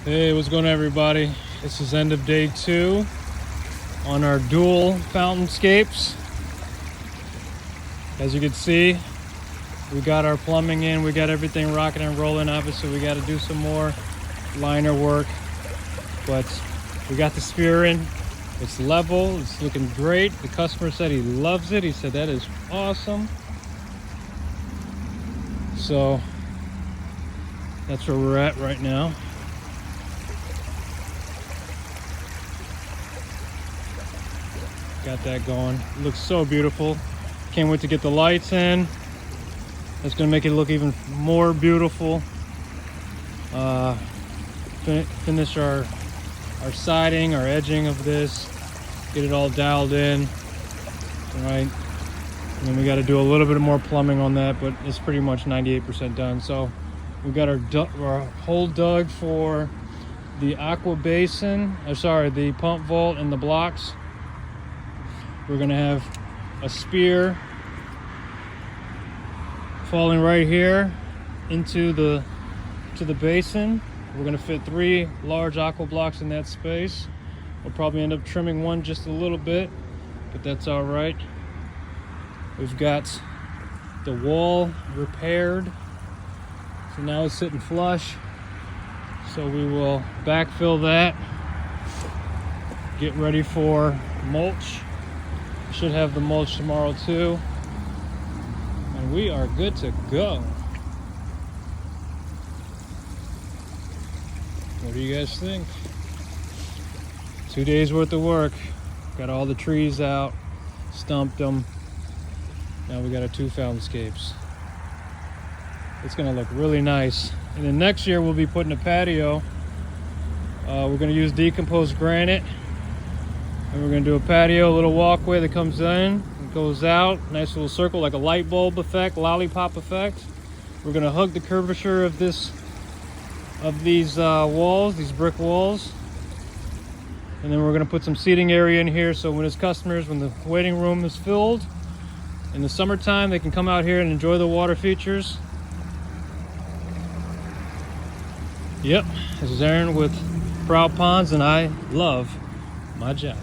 Hey, what's going on, everybody? This is end of day 2 on our dual Fountainscapes. As you can see, we got our plumbing in, we got everything rocking and rolling. Obviously, we got to do some more liner work, but we got the sphere in. It's level, it's looking great. The customer said he loves it. He said that is awesome. So that's where we're at right now. Got that going. It looks so beautiful. Can't wait to get the lights in. That's gonna make it look even more beautiful. Finish our siding, our edging of this. Get it all dialed in. Right. And then we got to do a little bit more plumbing on that, but it's pretty much 98% done. So we got our hole dug for the aqua basin. The pump vault and the blocks. We're gonna have a spear falling right here into the basin. We're gonna fit 3 large aqua blocks in that space. We'll probably end up trimming one just a little bit, but that's all right. We've got the wall repaired, so now it's sitting flush. So we will backfill that, get ready for mulch. Should have the mulch tomorrow too, and we are good to go. What do you guys think? 2 days worth of work. Got all the trees out, stumped them. Now we got our 2 Fountainscapes. It's gonna look really nice. And then next year we'll be putting a patio. We're gonna use decomposed granite. And we're gonna do a patio, a little walkway that comes in and goes out. Nice little circle, like a light bulb effect, lollipop effect. We're gonna hug the curvature of these walls, these brick walls. And then we're gonna put some seating area in here, so when the waiting room is filled in the summertime, they can come out here and enjoy the water features. Yep, this is Aaron with Proud Ponds, and I love my job.